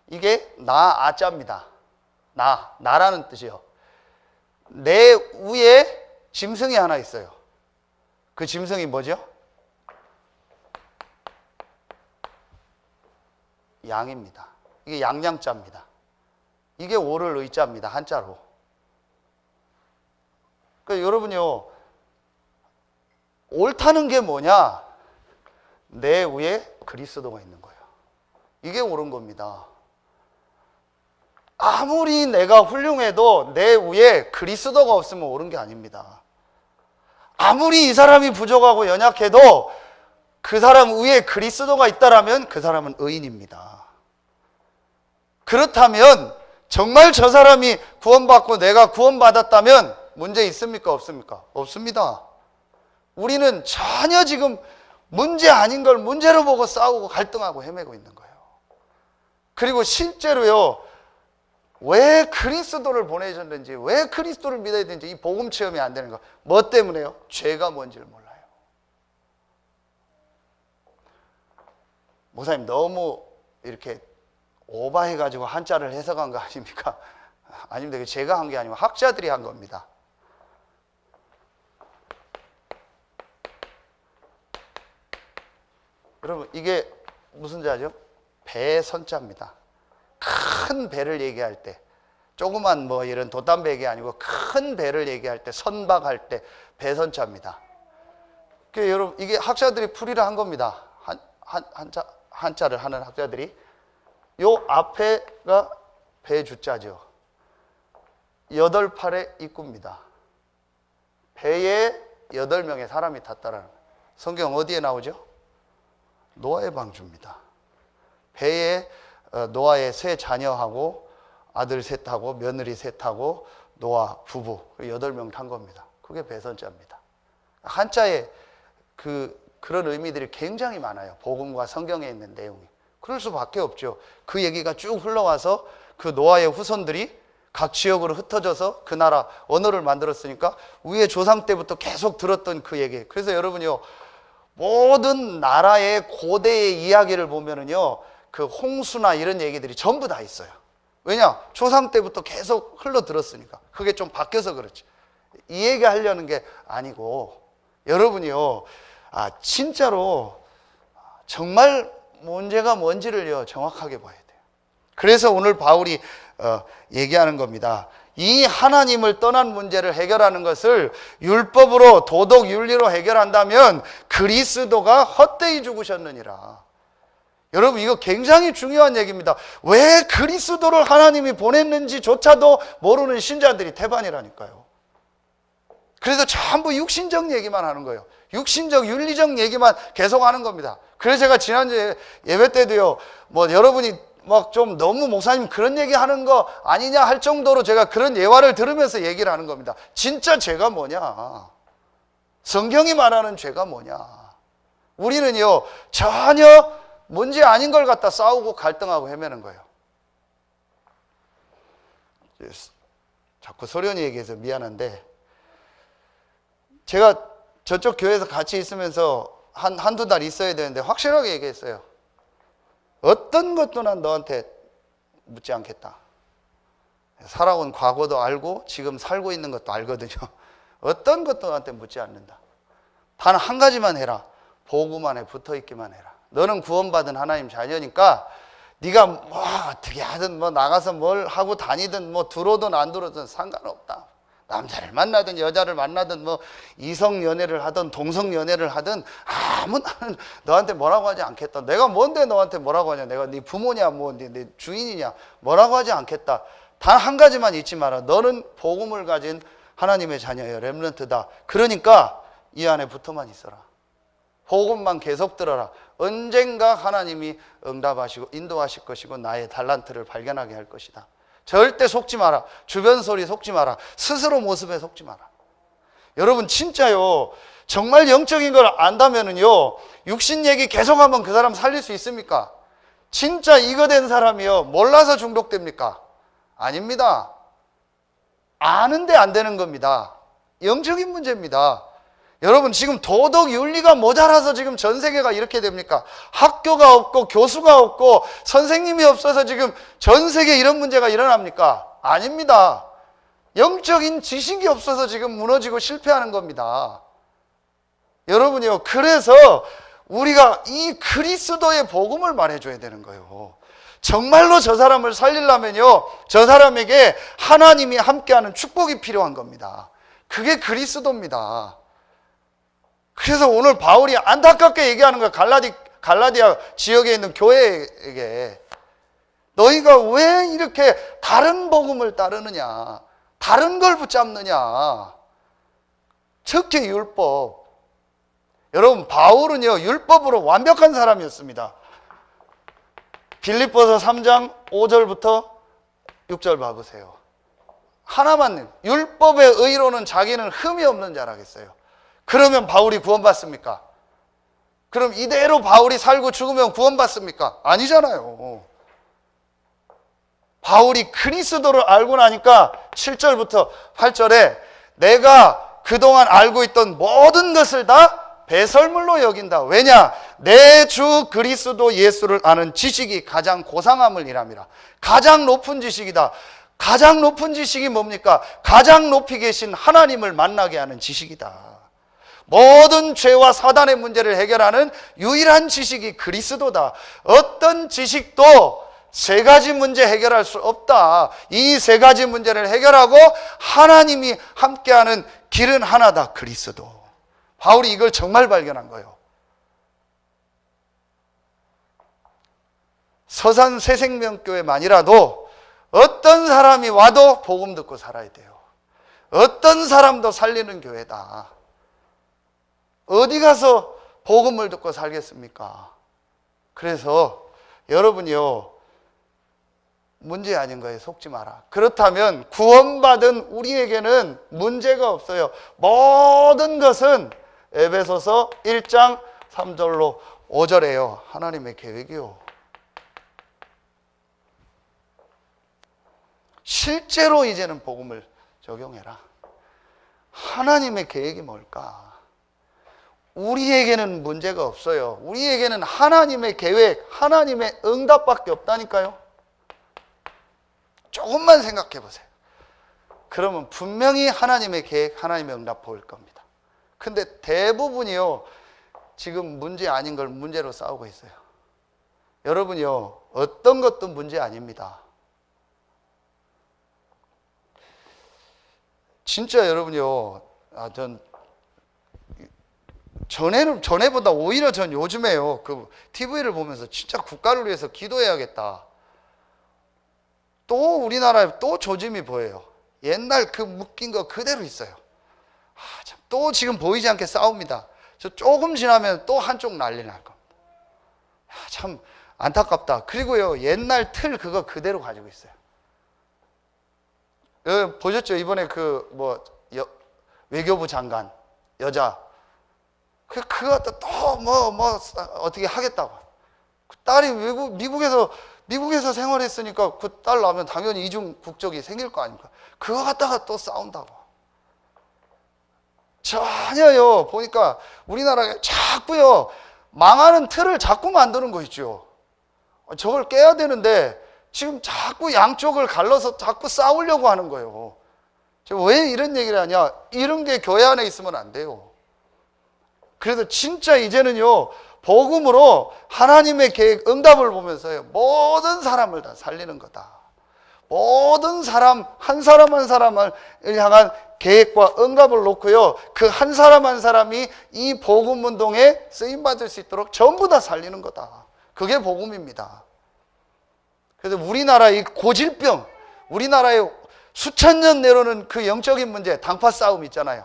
이게 아자입니다. 나라는 뜻이요. 내 위에 짐승이 하나 있어요. 그 짐승이 뭐죠? 양입니다. 이게 양양자입니다. 이게 오를 의자입니다. 한자로. 그러니까 여러분요, 옳다는 게 뭐냐? 내 위에 그리스도가 있는 거예요. 이게 옳은 겁니다. 아무리 내가 훌륭해도 내 위에 그리스도가 없으면 옳은 게 아닙니다. 아무리 이 사람이 부족하고 연약해도 그 사람 위에 그리스도가 있다라면 그 사람은 의인입니다. 그렇다면 정말 저 사람이 구원받고 내가 구원받았다면 문제 있습니까? 없습니까? 없습니다. 우리는 전혀 지금 문제 아닌 걸 문제로 보고 싸우고 갈등하고 헤매고 있는 거예요. 그리고 실제로요, 왜 그리스도를 보내셨는지, 왜 그리스도를 믿어야 되는지 이 복음 체험이 안 되는 거. 뭐 때문에요? 죄가 뭔지를 몰라요. 목사님 너무 이렇게 오바해가지고 한자를 해석한 거 아닙니까? 아닙니다. 제가 한 게 아니고 학자들이 한 겁니다. 여러분, 이게 무슨 자죠? 배선자입니다. 큰 배를 얘기할 때, 조그만 뭐 이런 돛담배기 아니고 큰 배를 얘기할 때, 선박할 때 배선자입니다. 그러니까 여러분, 이게 학자들이 풀이를 한 겁니다. 한자를 하는 학자들이. 요 앞에가 배주자죠. 8팔의 입구입니다. 배에 8명의 사람이 탔다라는 거예요. 성경 어디에 나오죠? 노아의 방주입니다. 배에 노아의 세 자녀하고 아들 셋하고 며느리 셋하고 노아 부부 8명 탄 겁니다. 그게 배선자입니다. 한자에 그런 의미들이 굉장히 많아요. 복음과 성경에 있는 내용이. 그럴 수밖에 없죠. 그 얘기가 쭉 흘러와서 그 노아의 후손들이 각 지역으로 흩어져서 그 나라 언어를 만들었으니까 위에 조상 때부터 계속 들었던 그 얘기. 그래서 여러분요, 모든 나라의 고대의 이야기를 보면은요, 그 홍수나 이런 얘기들이 전부 다 있어요. 왜냐? 조상 때부터 계속 흘러 들었으니까. 그게 좀 바뀌어서 그렇지. 이 얘기 하려는 게 아니고, 여러분이요, 진짜로 정말 문제가 뭔지를요, 정확하게 봐야 돼요. 그래서 오늘 바울이 얘기하는 겁니다. 이 하나님을 떠난 문제를 해결하는 것을 율법으로, 도덕, 윤리로 해결한다면 그리스도가 헛되이 죽으셨느니라. 여러분, 이거 굉장히 중요한 얘기입니다. 왜 그리스도를 하나님이 보냈는지조차도 모르는 신자들이 태반이라니까요. 그래서 전부 육신적 얘기만 하는 거예요. 육신적, 윤리적 얘기만 계속 하는 겁니다. 그래서 제가 지난주에 예배 때도요, 뭐 여러분이 막 좀 너무 목사님 그런 얘기 하는 거 아니냐 할 정도로 제가 그런 예화를 들으면서 얘기를 하는 겁니다. 진짜 죄가 뭐냐? 성경이 말하는 죄가 뭐냐? 우리는요, 전혀 문제 아닌 걸 갖다 싸우고 갈등하고 헤매는 거예요. 자꾸 소련이 얘기해서 미안한데, 제가 저쪽 교회에서 같이 있으면서 한두 달 있어야 되는데 확실하게 얘기했어요. 어떤 것도 난 너한테 묻지 않겠다. 살아온 과거도 알고 지금 살고 있는 것도 알거든요. 어떤 것도 너한테 묻지 않는다. 단 한 가지만 해라. 복음 안에 붙어 있기만 해라. 너는 구원받은 하나님 자녀니까 네가 뭐 어떻게 하든 뭐 나가서 뭘 하고 다니든 뭐 들어오든 안 들어오든 상관없다. 남자를 만나든 여자를 만나든 뭐 이성 연애를 하든 동성 연애를 하든 아무나 너한테 뭐라고 하지 않겠다. 내가 뭔데 너한테 뭐라고 하냐. 내가 네 부모냐 뭐 네 주인이냐 뭐라고 하지 않겠다. 단 한 가지만 잊지 마라. 너는 복음을 가진 하나님의 자녀예요. 렘넌트다. 그러니까 이 안에 붙어만 있어라. 복음만 계속 들어라. 언젠가 하나님이 응답하시고 인도하실 것이고 나의 달란트를 발견하게 할 것이다. 절대 속지 마라. 주변 소리 속지 마라. 스스로 모습에 속지 마라. 여러분 진짜요, 정말 영적인 걸 안다면은요, 육신 얘기 계속하면 그 사람 살릴 수 있습니까? 진짜 이거 된 사람이요, 몰라서 중독됩니까? 아닙니다. 아는데 안 되는 겁니다. 영적인 문제입니다. 여러분 지금 도덕 윤리가 모자라서 지금 전 세계가 이렇게 됩니까? 학교가 없고 교수가 없고 선생님이 없어서 지금 전 세계에 이런 문제가 일어납니까? 아닙니다. 영적인 지식이 없어서 지금 무너지고 실패하는 겁니다. 여러분이요, 그래서 우리가 이 그리스도의 복음을 말해줘야 되는 거예요. 정말로 저 사람을 살리려면요, 저 사람에게 하나님이 함께하는 축복이 필요한 겁니다. 그게 그리스도입니다. 그래서 오늘 바울이 안타깝게 얘기하는 거야. 갈라디아 지역에 있는 교회에게. 너희가 왜 이렇게 다른 복음을 따르느냐, 다른 걸 붙잡느냐, 특히 율법. 여러분, 바울은요 율법으로 완벽한 사람이었습니다. 빌립보서 3장 5절부터 6절 봐보세요. 하나만, 율법의 의로는 자기는 흠이 없는 자라겠어요. 그러면 바울이 구원받습니까? 그럼 이대로 바울이 살고 죽으면 구원받습니까? 아니잖아요. 바울이 그리스도를 알고 나니까 7절부터 8절에 내가 그동안 알고 있던 모든 것을 다 배설물로 여긴다. 왜냐? 내 주 그리스도 예수를 아는 지식이 가장 고상함을 이람이라. 가장 높은 지식이다. 가장 높은 지식이 뭡니까? 가장 높이 계신 하나님을 만나게 하는 지식이다. 모든 죄와 사단의 문제를 해결하는 유일한 지식이 그리스도다. 어떤 지식도 세 가지 문제 해결할 수 없다. 이 세 가지 문제를 해결하고 하나님이 함께하는 길은 하나다. 그리스도. 바울이 이걸 정말 발견한 거예요. 서산 새생명교회만이라도 어떤 사람이 와도 복음 듣고 살아야 돼요. 어떤 사람도 살리는 교회다. 어디 가서 복음을 듣고 살겠습니까? 그래서 여러분이요, 문제 아닌 거에 속지 마라. 그렇다면 구원받은 우리에게는 문제가 없어요. 모든 것은 에베소서 1장 3절로 5절에요. 하나님의 계획이요. 실제로 이제는 복음을 적용해라. 하나님의 계획이 뭘까? 우리에게는 문제가 없어요. 우리에게는 하나님의 계획, 하나님의 응답밖에 없다니까요. 조금만 생각해 보세요. 그러면 분명히 하나님의 계획, 하나님의 응답 보일 겁니다. 근데 대부분이요, 지금 문제 아닌 걸 문제로 싸우고 있어요. 여러분이요, 어떤 것도 문제 아닙니다. 진짜 여러분이요, 전에보다 오히려 전 요즘에요, 그 TV를 보면서 진짜 국가를 위해서 기도해야겠다. 또 우리나라에 또 조짐이 보여요. 옛날 그 묶인 거 그대로 있어요. 참, 또 지금 보이지 않게 싸웁니다. 저 조금 지나면 또 한쪽 난리 날 겁니다. 참 안타깝다. 그리고요, 옛날 틀 그거 그대로 가지고 있어요. 보셨죠? 이번에 외교부 장관 여자 그거 또 어떻게 하겠다고. 그 딸이 미국에서 생활했으니까 그 딸 나면 당연히 이중 국적이 생길 거 아닙니까? 그거 갖다가 또 싸운다고. 전혀요, 보니까 우리나라가 자꾸요, 망하는 틀을 자꾸 만드는 거 있죠. 저걸 깨야 되는데 지금 자꾸 양쪽을 갈라서 자꾸 싸우려고 하는 거예요. 제가 왜 이런 얘기를 하냐? 이런 게 교회 안에 있으면 안 돼요. 그래서 진짜 이제는요, 복음으로 하나님의 계획, 응답을 보면서요, 모든 사람을 다 살리는 거다. 모든 사람, 한 사람 한 사람을 향한 계획과 응답을 놓고요, 그 한 사람 한 사람이 이 복음 운동에 쓰임받을 수 있도록 전부 다 살리는 거다. 그게 복음입니다. 그래서 우리나라 이 고질병, 우리나라의 수천 년 내로는 그 영적인 문제, 당파 싸움 있잖아요.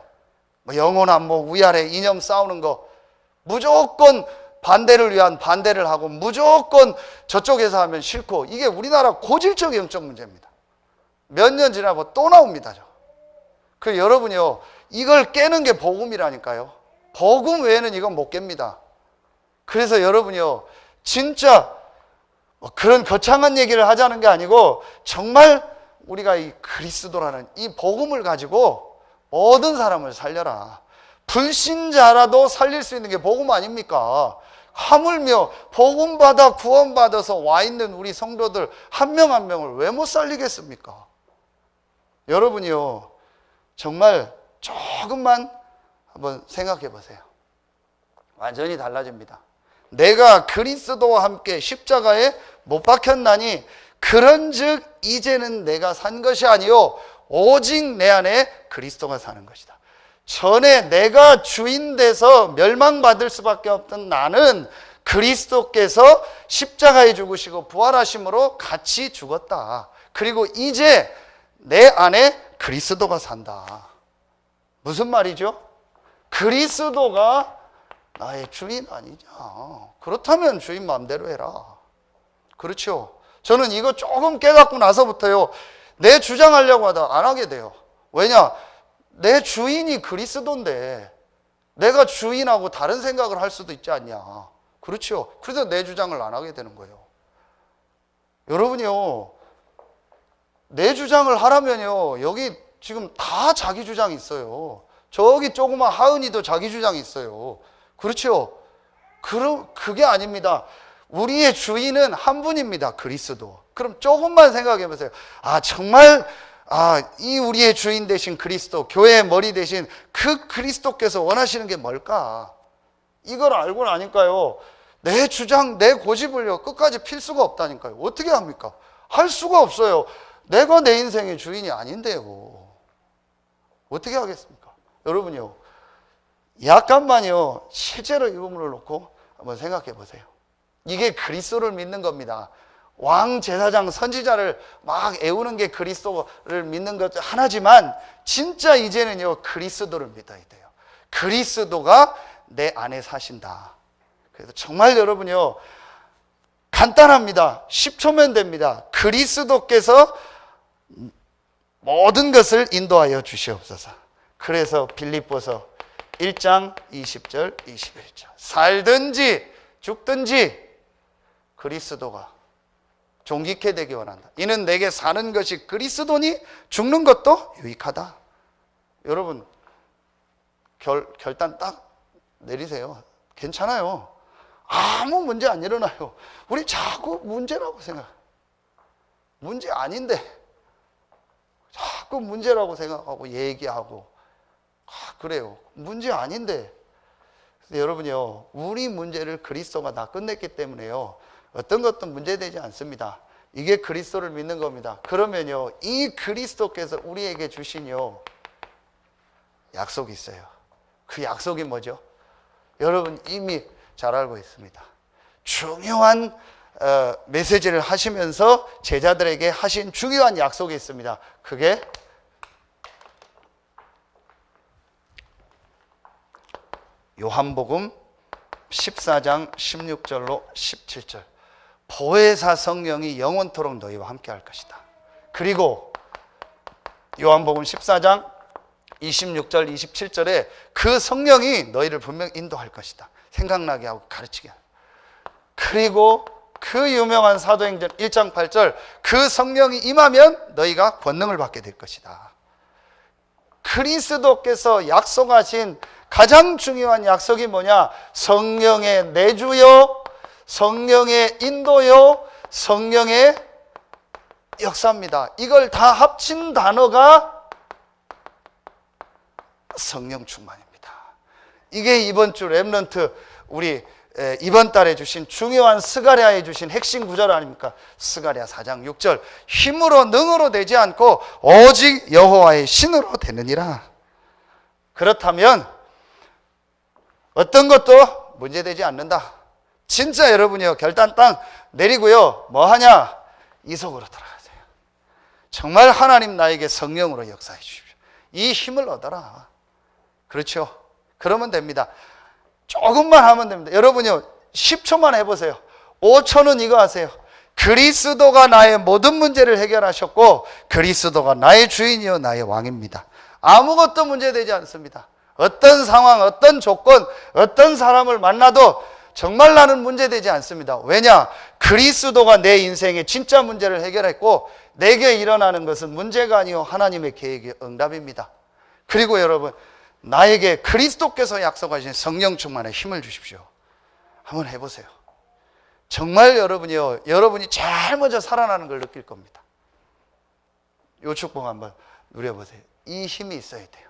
영혼한 위아래 이념 싸우는 거, 무조건 반대를 위한 반대를 하고 무조건 저쪽에서 하면 싫고, 이게 우리나라 고질적 영적 문제입니다. 몇 년 지나고 또 나옵니다. 그 여러분이요, 이걸 깨는 게 복음이라니까요. 복음 외에는 이건 못 깹니다. 그래서 여러분이요, 진짜 그런 거창한 얘기를 하자는 게 아니고 정말 우리가 이 그리스도라는 이 복음을 가지고 모든 사람을 살려라. 불신자라도 살릴 수 있는 게 복음 아닙니까? 하물며 복음 받아 구원받아서 와 있는 우리 성도들 한 명 한 명을 왜 못 살리겠습니까? 여러분이요, 정말 조금만 한번 생각해 보세요. 완전히 달라집니다. 내가 그리스도와 함께 십자가에 못 박혔나니 그런즉 이제는 내가 산 것이 아니요 오직 내 안에 그리스도가 사는 것이다. 전에 내가 주인 돼서 멸망받을 수밖에 없던 나는 그리스도께서 십자가에 죽으시고 부활하심으로 같이 죽었다. 그리고 이제 내 안에 그리스도가 산다. 무슨 말이죠? 그리스도가 나의 주인 아니냐. 그렇다면 주인 마음대로 해라. 그렇죠? 저는 이거 조금 깨닫고 나서부터요, 내 주장하려고 하다 안 하게 돼요. 왜냐? 내 주인이 그리스도인데 내가 주인하고 다른 생각을 할 수도 있지 않냐. 그렇죠? 그래서 내 주장을 안 하게 되는 거예요. 여러분이요, 내 주장을 하라면요, 여기 지금 다 자기 주장이 있어요. 저기 조그만 하은이도 자기 주장이 있어요. 그렇죠? 그게 아닙니다. 우리의 주인은 한 분입니다. 그리스도. 그럼 조금만 생각해 보세요. 정말 이 우리의 주인 되신 그리스도, 교회의 머리 되신 그 그리스도께서 원하시는 게 뭘까? 이걸 알고 나니까요, 내 주장, 내 고집을요 끝까지 필 수가 없다니까요. 어떻게 합니까? 할 수가 없어요. 내가 내 인생의 주인이 아닌데요. 어떻게 하겠습니까? 여러분요, 약간만요 실제로 이 부분을 놓고 한번 생각해 보세요. 이게 그리스도를 믿는 겁니다. 왕, 제사장, 선지자를 막 애우는 게 그리스도를 믿는 것 하나지만 진짜 이제는요 그리스도를 믿어야 돼요. 그리스도가 내 안에 사신다. 그래서 정말 여러분요 간단합니다. 10초면 됩니다. 그리스도께서 모든 것을 인도하여 주시옵소서. 그래서 빌립보서 1장 20절 21절 살든지 죽든지 그리스도가 존귀케 되기 원한다. 이는 내게 사는 것이 그리스도니 죽는 것도 유익하다. 여러분 결단 딱 내리세요. 괜찮아요. 아무 문제 안 일어나요. 우리 자꾸 문제라고 생각해요. 문제 아닌데 자꾸 문제라고 생각하고 얘기하고 그래요. 문제 아닌데. 여러분요, 우리 문제를 그리스도가 다 끝냈기 때문에요, 어떤 것도 문제되지 않습니다. 이게 그리스도를 믿는 겁니다. 그러면요, 이 그리스도께서 우리에게 주신요 약속이 있어요. 그 약속이 뭐죠? 여러분 이미 잘 알고 있습니다. 중요한 메시지를 하시면서 제자들에게 하신 중요한 약속이 있습니다. 그게 요한복음 14장 16절로 17절 보혜사 성령이 영원토록 너희와 함께 할 것이다. 그리고 요한복음 14장 26절 27절에 그 성령이 너희를 분명 인도할 것이다. 생각나게 하고 가르치게 하고. 그리고 그 유명한 사도행전 1장 8절 그 성령이 임하면 너희가 권능을 받게 될 것이다. 그리스도께서 약속하신 가장 중요한 약속이 뭐냐? 성령의 내주요, 성령의 인도요, 성령의 역사입니다. 이걸 다 합친 단어가 성령 충만입니다. 이게 이번 주 렘넌트 우리 이번 달에 주신 중요한 스가랴에 주신 핵심 구절 아닙니까? 스가랴 4장 6절 힘으로 능으로 되지 않고 오직 여호와의 신으로 되느니라. 그렇다면 어떤 것도 문제되지 않는다. 진짜 여러분이요 결단 딱 내리고요 뭐 하냐? 이속으로 들어가세요. 정말 하나님 나에게 성령으로 역사해 주십시오. 이 힘을 얻어라. 그렇죠? 그러면 됩니다. 조금만 하면 됩니다. 여러분요 10초만 해보세요. 5초는 이거 하세요. 그리스도가 나의 모든 문제를 해결하셨고 그리스도가 나의 주인이요 나의 왕입니다. 아무것도 문제되지 않습니다. 어떤 상황, 어떤 조건, 어떤 사람을 만나도 정말 나는 문제되지 않습니다. 왜냐? 그리스도가 내 인생의 진짜 문제를 해결했고 내게 일어나는 것은 문제가 아니요 하나님의 계획의 응답입니다. 그리고 여러분 나에게 그리스도께서 약속하신 성령 충만의 힘을 주십시오. 한번 해보세요. 정말 여러분이요 여러분이 제일 먼저 살아나는 걸 느낄 겁니다. 요 축복 한번 누려보세요. 이 힘이 있어야 돼요.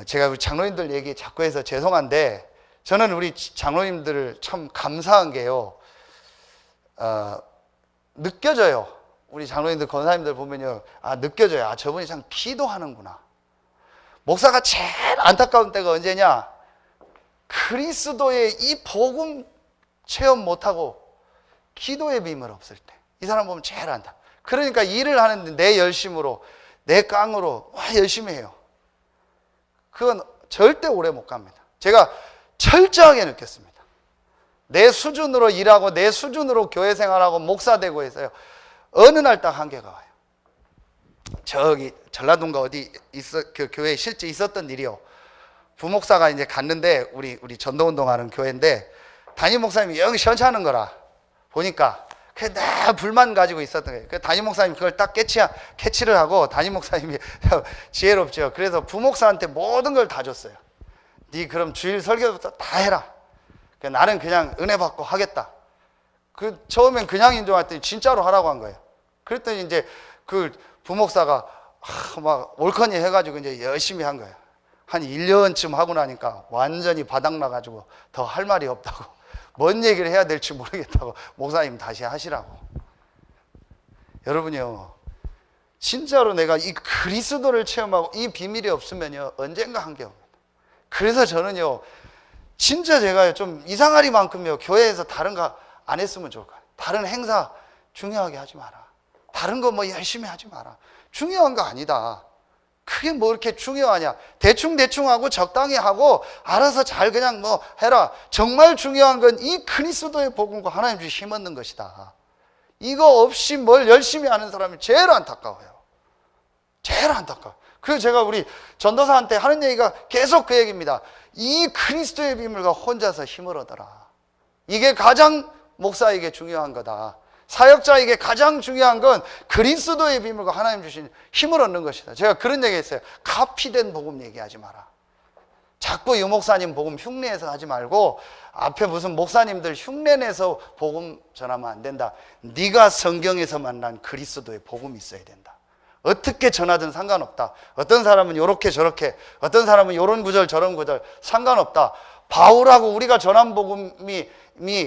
제가 우리 장로님들 얘기 자꾸 해서 죄송한데 저는 우리 장로님들 참 감사한 게요, 느껴져요. 우리 장로님들, 권사님들 보면요, 느껴져요. 저분이 참 기도하는구나. 목사가 제일 안타까운 때가 언제냐? 그리스도의 이 복음 체험 못하고 기도의 비밀 없을 때. 이 사람 보면 제일 안타. 그러니까 일을 하는데 내 열심으로, 내 깡으로 열심히 해요. 그건 절대 오래 못 갑니다. 제가 철저하게 느꼈습니다. 내 수준으로 일하고 내 수준으로 교회 생활하고 목사 되고 해서요, 어느 날 딱 한계가 와요. 저기 전라도인가 어디 그 교회에 실제 있었던 일이요. 부목사가 이제 갔는데, 우리 전도운동하는 교회인데 담임 목사님이 영 시원찮은 거라 보니까 나 불만 가지고 있었던 거예요. 그 담임 목사님이 그걸 딱 캐치를 하고, 담임 목사님이 지혜롭죠. 그래서 부목사한테 모든 걸 다 줬어요. 네 그럼 주일 설교부터 다 해라. 나는 그냥 은혜 받고 하겠다. 처음엔 그냥인 줄 알았더니 진짜로 하라고 한 거예요. 그랬더니 이제 그 부목사가 막 올커니 해가지고 이제 열심히 한 거예요. 한 1년쯤 하고 나니까 완전히 바닥나가지고 더 할 말이 없다고, 뭔 얘기를 해야 될지 모르겠다고 목사님 다시 하시라고. 여러분요, 진짜로 내가 이 그리스도를 체험하고 이 비밀이 없으면요, 언젠가 한계 옵니다. 그래서 저는요, 진짜 제가 좀 이상하리만큼요, 교회에서 다른 거 안 했으면 좋을 것 같아요. 다른 행사 중요하게 하지 마라. 다른 거 뭐 열심히 하지 마라. 중요한 거 아니다. 그게 뭐 이렇게 중요하냐. 대충 하고 적당히 하고 알아서 잘 그냥 뭐 해라. 정말 중요한 건 이 그리스도의 복음과 하나님 주신 힘 얻는 것이다. 이거 없이 뭘 열심히 하는 사람이 제일 안타까워요. 제일 안타까워. 그래서 제가 우리 전도사한테 하는 얘기가 계속 그 얘기입니다. 이 그리스도의 비밀과 혼자서 힘을 얻어라. 이게 가장 목사에게 중요한 거다. 사역자에게 가장 중요한 건 그리스도의 비밀과 하나님 주신 힘을 얻는 것이다. 제가 그런 얘기 했어요. 카피된 복음 얘기하지 마라. 자꾸 유 목사님 복음 흉내내서 하지 말고, 앞에 무슨 목사님들 흉내내서 복음 전하면 안 된다. 네가 성경에서 만난 그리스도의 복음이 있어야 된다. 어떻게 전하든 상관없다. 어떤 사람은 요렇게 저렇게, 어떤 사람은 요런 구절 저런 구절, 상관없다. 바울하고 우리가 전한 복음이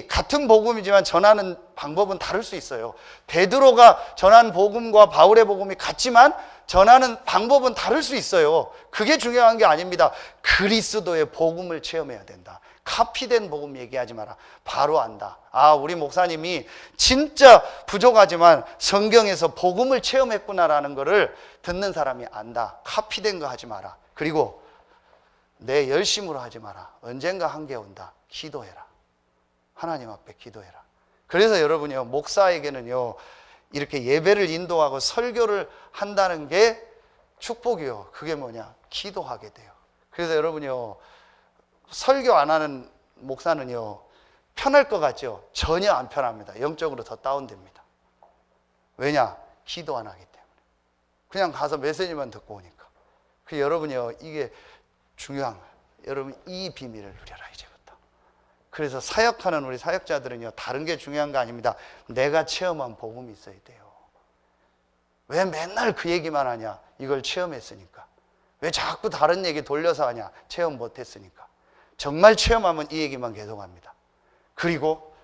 같은 복음이지만 전하는 방법은 다를 수 있어요. 베드로가 전한 복음과 바울의 복음이 같지만 전하는 방법은 다를 수 있어요. 그게 중요한 게 아닙니다. 그리스도의 복음을 체험해야 된다. 카피된 복음 얘기하지 마라. 바로 안다. 우리 목사님이 진짜 부족하지만 성경에서 복음을 체험했구나라는 거를 듣는 사람이 안다. 카피된 거 하지 마라. 그리고 내 열심으로 하지 마라. 언젠가 한계 온다. 기도해라. 하나님 앞에 기도해라. 그래서 여러분이요, 목사에게는요, 이렇게 예배를 인도하고 설교를 한다는 게 축복이요. 그게 뭐냐? 기도하게 돼요. 그래서 여러분이요, 설교 안 하는 목사는요, 편할 것 같죠? 전혀 안 편합니다. 영적으로 더 다운됩니다. 왜냐? 기도 안 하기 때문에. 그냥 가서 메시지만 듣고 오니까. 여러분이요, 이게 중요한 거예요. 여러분, 이 비밀을 누려라, 이제부터. 그래서 사역하는 우리 사역자들은요, 다른 게 중요한 거 아닙니다. 내가 체험한 복음이 있어야 돼요. 왜 맨날 그 얘기만 하냐? 이걸 체험했으니까. 왜 자꾸 다른 얘기 돌려서 하냐? 체험 못했으니까. 정말 체험하면 이 얘기만 계속합니다. 그리고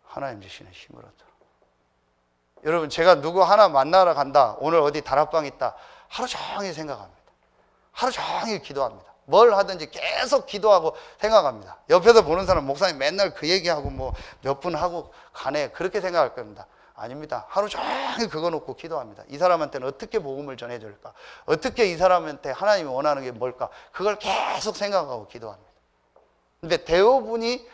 하나님 주시는 힘을 얻어. 여러분, 제가 누구 하나 만나러 간다, 오늘 어디 다락방 있다, 하루 종일 생각합니다. 하루 종일 기도합니다. 뭘 하든지 계속 기도하고 생각합니다. 옆에서 보는 사람, 목사님 맨날 그 얘기하고 뭐 몇 분 하고 가네, 그렇게 생각할 겁니다. 아닙니다. 하루 종일 그거 놓고 기도합니다. 이 사람한테는 어떻게 복음을 전해줄까? 어떻게 이 사람한테 하나님이 원하는 게 뭘까? 그걸 계속 생각하고 기도합니다. 근데 대부분이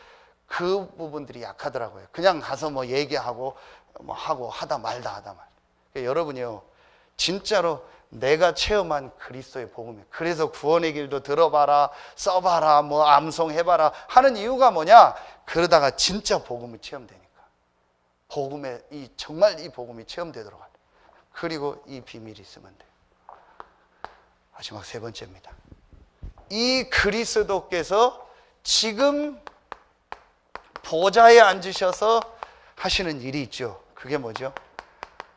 그 부분들이 약하더라고요. 그냥 가서 뭐 얘기하고 뭐 하고 하다 말다. 그러니까 여러분이요, 진짜로 내가 체험한 그리스도의 복음이에요. 그래서 구원의 길도 들어봐라, 써봐라, 뭐 암송해봐라 하는 이유가 뭐냐? 그러다가 진짜 복음이 체험되니까. 복음에 정말 이 복음이 체험되도록 하죠. 그리고 이 비밀이 있으면 돼요. 마지막 세 번째입니다. 이 그리스도께서 지금 보좌에 앉으셔서 하시는 일이 있죠. 그게 뭐죠?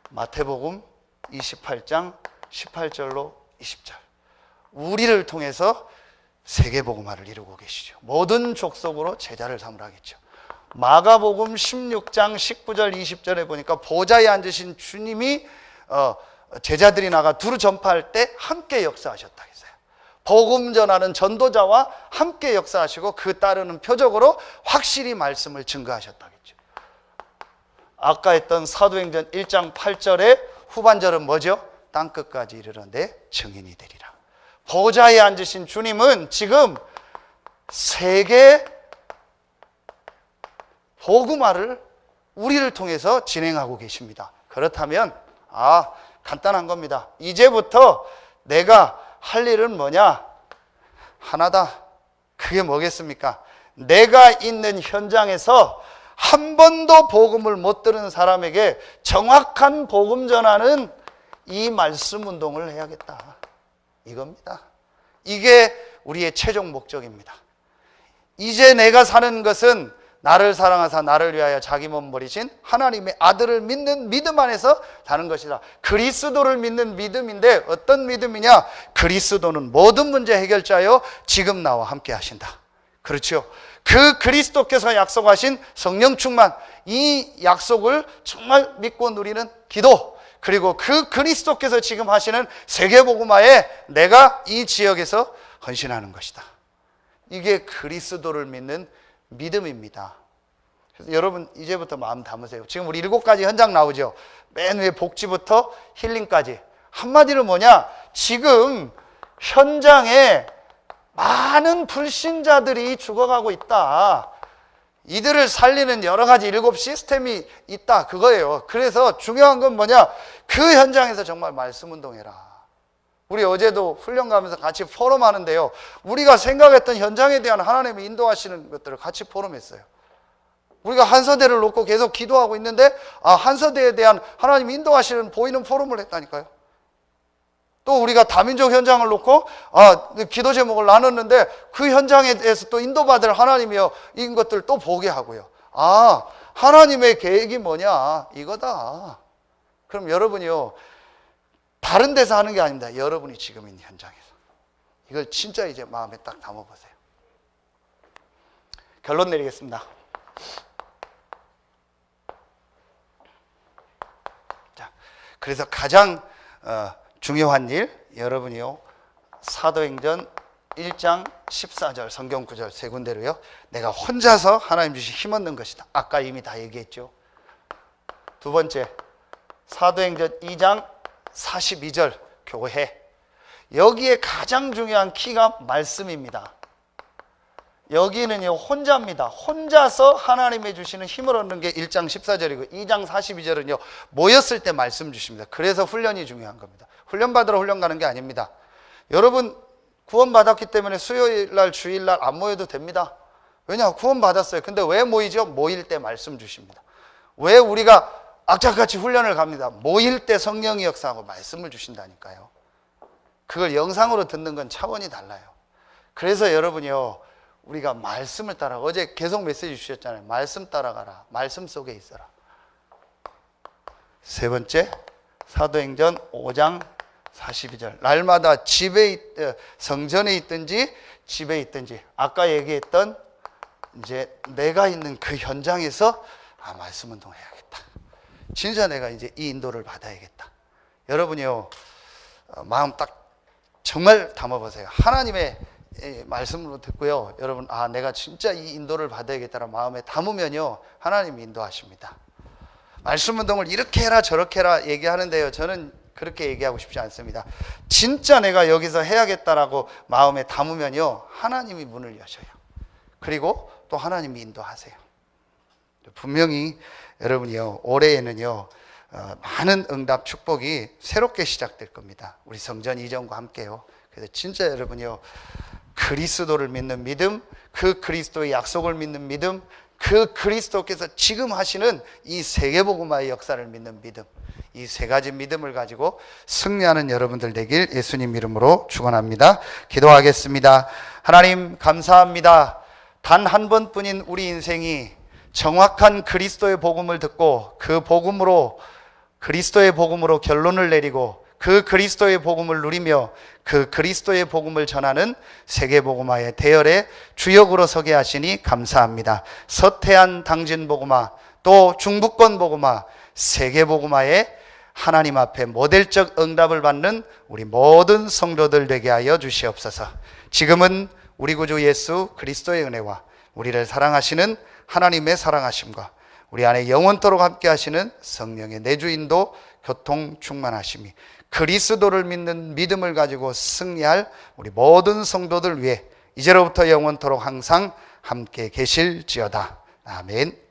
마태복음 28장 18절로 20절. 우리를 통해서 세계복음화를 이루고 계시죠. 모든 족속으로 제자를 삼으라 하겠죠. 마가복음 16장 19절 20절에 보니까 보좌에 앉으신 주님이 제자들이 나가 두루 전파할 때 함께 역사하셨다 했어요. 복음 전하는 전도자와 함께 역사하시고 그 따르는 표적으로 확실히 말씀을 증거하셨다 했죠. 아까 했던 사도행전 1장 8절의 후반절은 뭐죠? 땅끝까지 이르러 내 증인이 되리라. 보좌에 앉으신 주님은 지금 세계 복음화를 우리를 통해서 진행하고 계십니다. 그렇다면 간단한 겁니다. 이제부터 내가 할 일은 뭐냐? 하나다. 그게 뭐겠습니까? 내가 있는 현장에서 한 번도 복음을 못 들은 사람에게 정확한 복음 전하는 이 말씀 운동을 해야겠다. 이겁니다. 이게 우리의 최종 목적입니다. 이제 내가 사는 것은 나를 사랑하사 나를 위하여 자기 몸 버리신 하나님의 아들을 믿는 믿음 안에서 사는 것이다. 그리스도를 믿는 믿음인데 어떤 믿음이냐? 그리스도는 모든 문제 해결자여 지금 나와 함께 하신다. 그렇죠. 그 그리스도께서 약속하신 성령 충만, 이 약속을 정말 믿고 누리는 기도, 그리고 그 그리스도께서 지금 하시는 세계복음화에 내가 이 지역에서 헌신하는 것이다. 이게 그리스도를 믿는 믿음입니다. 그래서 여러분 이제부터 마음 담으세요. 지금 우리 7가지 현장 나오죠. 맨 위에 복지부터 힐링까지. 한마디로 뭐냐? 지금 현장에 많은 불신자들이 죽어가고 있다. 이들을 살리는 여러 가지 7 시스템이 있다. 그거예요. 그래서 중요한 건 뭐냐? 그 현장에서 정말 말씀 운동해라. 우리 어제도 훈련 가면서 같이 포럼 하는데요. 우리가 생각했던 현장에 대한 하나님이 인도하시는 것들을 같이 포럼했어요. 우리가 한서대를 놓고 계속 기도하고 있는데 한서대에 대한 하나님이 인도하시는 보이는 포럼을 했다니까요. 또 우리가 다민족 현장을 놓고 기도 제목을 나눴는데 그 현장에 대해서 또 인도받을 하나님이요 인 것들 또 보게 하고요. 하나님의 계획이 뭐냐 이거다. 그럼 여러분이요 다른 데서 하는 게 아닙니다. 여러분이 지금 있는 현장에서 이걸 진짜 이제 마음에 딱 담아보세요. 결론 내리겠습니다. 자, 그래서 가장 중요한 일, 여러분이요 사도행전 1장 14절 성경 구절 3군데로요 내가 혼자서 하나님 주신 힘 얻는 것이다. 아까 이미 다 얘기했죠. 두 번째, 사도행전 2장 42절 교회. 여기에 가장 중요한 키가 말씀입니다. 여기는요 혼자입니다. 혼자서 하나님의 주시는 힘을 얻는 게 1장 14절이고 2장 42절은요 모였을 때 말씀 주십니다. 그래서 훈련이 중요한 겁니다. 훈련 받으러 훈련 가는 게 아닙니다. 여러분 구원 받았기 때문에 수요일날 주일날 안 모여도 됩니다. 왜냐? 구원 받았어요. 근데 왜 모이죠? 모일 때 말씀 주십니다. 왜 우리가 악착같이 훈련을 갑니다? 모일 때 성령이 역사하고 말씀을 주신다니까요. 그걸 영상으로 듣는 건 차원이 달라요. 그래서 여러분이요 우리가 말씀을 따라, 어제 계속 메시지 주셨잖아요. 말씀 따라가라. 말씀 속에 있어라. 세 번째, 사도행전 5장 42절. 날마다 성전에 있든지 집에 있든지 아까 얘기했던 이제 내가 있는 그 현장에서 말씀 운동해야겠다. 진짜 내가 이제 이 인도를 받아야겠다. 여러분이요 마음 딱 정말 담아보세요. 하나님의 말씀으로 듣고요. 여러분 내가 진짜 이 인도를 받아야겠다는 마음에 담으면요 하나님이 인도하십니다. 말씀 운동을 이렇게 해라 저렇게 해라 얘기하는데요 저는 그렇게 얘기하고 싶지 않습니다. 진짜 내가 여기서 해야겠다라고 마음에 담으면요 하나님이 문을 여셔요. 그리고 또 하나님이 인도하세요. 분명히 여러분이요 올해에는요 많은 응답 축복이 새롭게 시작될 겁니다. 우리 성전 이전과 함께요. 그래서 진짜 여러분이요 그리스도를 믿는 믿음, 그 그리스도의 약속을 믿는 믿음, 그 그리스도께서 지금 하시는 이 세계복음화의 역사를 믿는 믿음, 이 3가지 믿음을 가지고 승리하는 여러분들 되길 예수님 이름으로 축원합니다. 기도하겠습니다. 하나님 감사합니다. 단 한 번뿐인 우리 인생이 정확한 그리스도의 복음을 듣고 그 복음으로 그리스도의 복음으로 결론을 내리고 그 그리스도의 복음을 누리며 그 그리스도의 복음을 전하는 세계복음화의 대열의 주역으로 서게 하시니 감사합니다. 서태한 당진복음화, 또 중부권 복음화, 세계복음화의 하나님 앞에 모델적 응답을 받는 우리 모든 성도들 되게 하여 주시옵소서. 지금은 우리 구주 예수 그리스도의 은혜와 우리를 사랑하시는 하나님의 사랑하심과 우리 안에 영원토록 함께 하시는 성령의 내주인도 교통 충만하심이 그리스도를 믿는 믿음을 가지고 승리할 우리 모든 성도들 위해 이제로부터 영원토록 항상 함께 계실지어다. 아멘.